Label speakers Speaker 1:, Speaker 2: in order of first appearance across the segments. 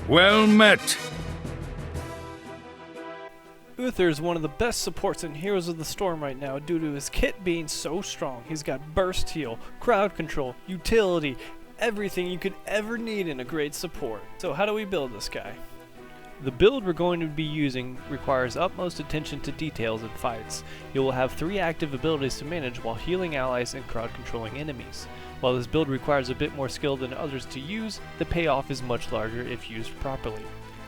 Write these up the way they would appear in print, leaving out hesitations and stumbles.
Speaker 1: Well met!
Speaker 2: Uther is one of the best supports and heroes of the storm right now due to his kit being so strong. He's got burst heal, crowd control, utility, everything you could ever need in a great support. So how do we build this guy? The build we're going to be using requires utmost attention to details in fights. You will have 3 active abilities to manage while healing allies and crowd controlling enemies. While this build requires a bit more skill than others to use, the payoff is much larger if used properly.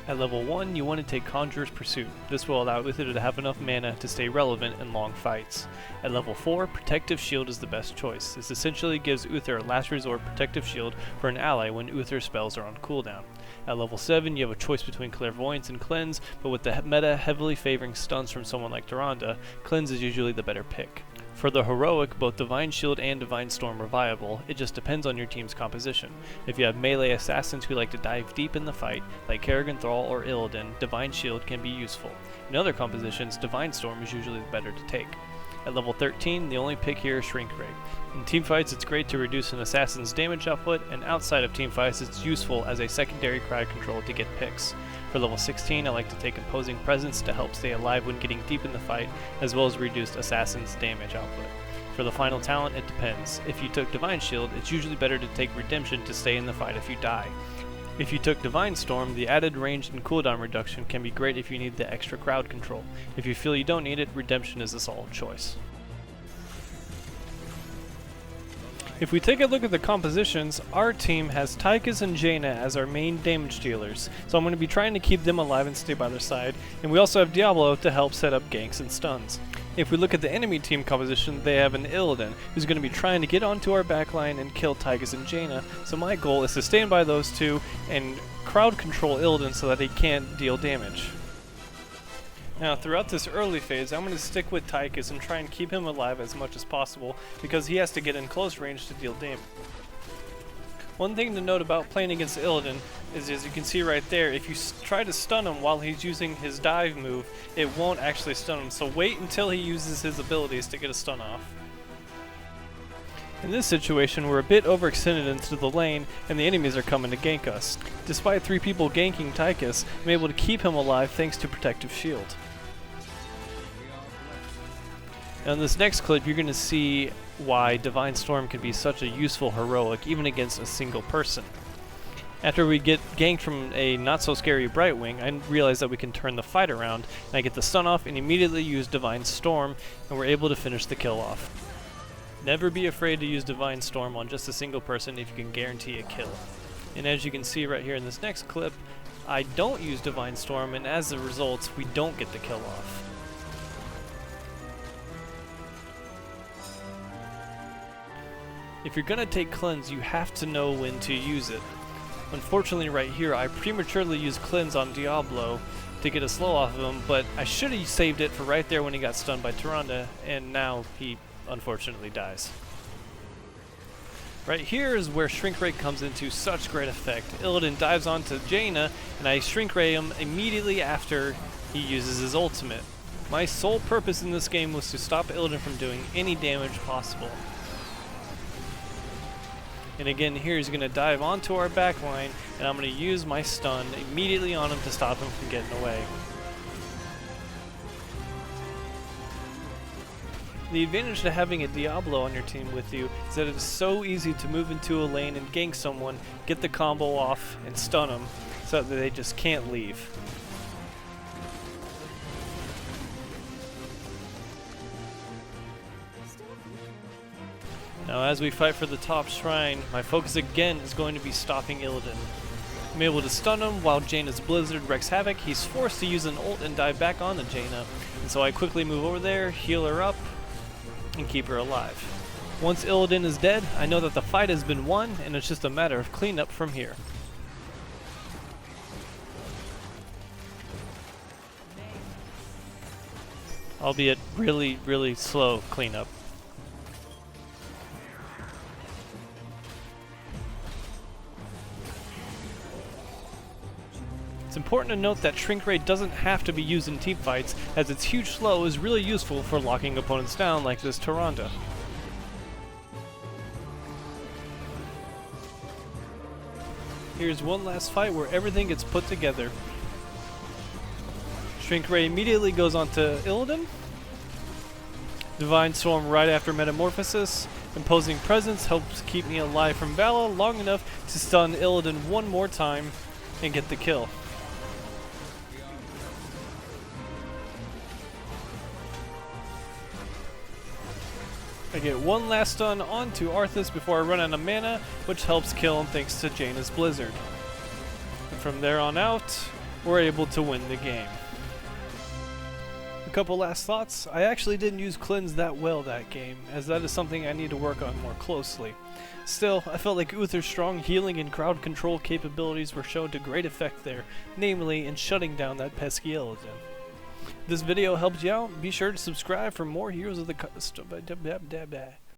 Speaker 2: At level 1, you want to take Conjurer's Pursuit. This will allow Uther to have enough mana to stay relevant in long fights. At level 4, Protective Shield is the best choice. This essentially gives Uther a last resort protective shield for an ally when Uther's spells are on cooldown. At level 7, you have a choice between Clairvoyance and Cleanse, but with the meta heavily favoring stuns from someone like Tyrande, Cleanse is usually the better pick. For the heroic, both Divine Shield and Divine Storm are viable, it just depends on your team's composition. If you have melee assassins who like to dive deep in the fight, like Kerrigan Thrall or Illidan, Divine Shield can be useful. In other compositions, Divine Storm is usually better to take. At level 13, the only pick here is Shrink Ray. In teamfights, it's great to reduce an assassin's damage output, and outside of teamfights, it's useful as a secondary crowd control to get picks. For level 16, I like to take Imposing Presence to help stay alive when getting deep in the fight, as well as reduced assassin's damage output. For the final talent, it depends. If you took Divine Shield, it's usually better to take Redemption to stay in the fight if you die. If you took Divine Storm, the added range and cooldown reduction can be great if you need the extra crowd control. If you feel you don't need it, Redemption is a solid choice. If we take a look at the compositions, our team has Tychus and Jaina as our main damage dealers, so I'm going to be trying to keep them alive and stay by their side, and we also have Diablo to help set up ganks and stuns. If we look at the enemy team composition, they have an Illidan, who's going to be trying to get onto our backline and kill Tychus and Jaina, so my goal is to stand by those two and crowd control Illidan so that he can't deal damage. Now, throughout this early phase, I'm going to stick with Tychus and try and keep him alive as much as possible, because he has to get in close range to deal damage. One thing to note about playing against Illidan is, as you can see right there, if you try to stun him while he's using his dive move, it won't actually stun him, so wait until he uses his abilities to get a stun off. In this situation, we're a bit overextended into the lane, and the enemies are coming to gank us. Despite 3 people ganking Tychus, I'm able to keep him alive thanks to Protective Shield. Now in this next clip, you're going to see why Divine Storm can be such a useful heroic even against a single person. After we get ganked from a not-so-scary Brightwing, I realize that we can turn the fight around, and I get the stun off and immediately use Divine Storm, and we're able to finish the kill off. Never be afraid to use Divine Storm on just a single person if you can guarantee a kill. And as you can see right here in this next clip, I don't use Divine Storm, and as a result, we don't get the kill off. If you're gonna take Cleanse, you have to know when to use it. Unfortunately right here, I prematurely used Cleanse on Diablo to get a slow off of him, but I should have saved it for right there when he got stunned by Tyrande, and now he unfortunately dies. Right here is where Shrink Ray comes into such great effect. Illidan dives onto Jaina, and I Shrink Ray him immediately after he uses his ultimate. My sole purpose in this game was to stop Illidan from doing any damage possible. And again, here he's going to dive onto our backline, and I'm going to use my stun immediately on him to stop him from getting away. The advantage to having a Diablo on your team with you is that it is so easy to move into a lane and gank someone, get the combo off, and stun them so that they just can't leave. Now as we fight for the top shrine, my focus again is going to be stopping Illidan. I'm able to stun him while Jaina's Blizzard wreaks havoc. He's forced to use an ult and dive back onto Jaina, and so I quickly move over there, heal her up, and keep her alive. Once Illidan is dead, I know that the fight has been won, and it's just a matter of cleanup from here. Albeit really slow cleanup. It's important to note that Shrink Ray doesn't have to be used in teamfights, as its huge slow is really useful for locking opponents down like this Tyrande. Here's one last fight where everything gets put together. Shrink Ray immediately goes on to Illidan. Divine Swarm right after Metamorphosis. Imposing Presence helps keep me alive from Vala long enough to stun Illidan one more time and get the kill. I get one last stun onto Arthas before I run out of mana, which helps kill him thanks to Jaina's Blizzard. And from there on out, we're able to win the game. A couple last thoughts. I actually didn't use Cleanse that well that game, as that is something I need to work on more closely. Still, I felt like Uther's strong healing and crowd control capabilities were shown to great effect there, namely in shutting down that pesky Illidan. If this video helped you out, be sure to subscribe for more Heroes of the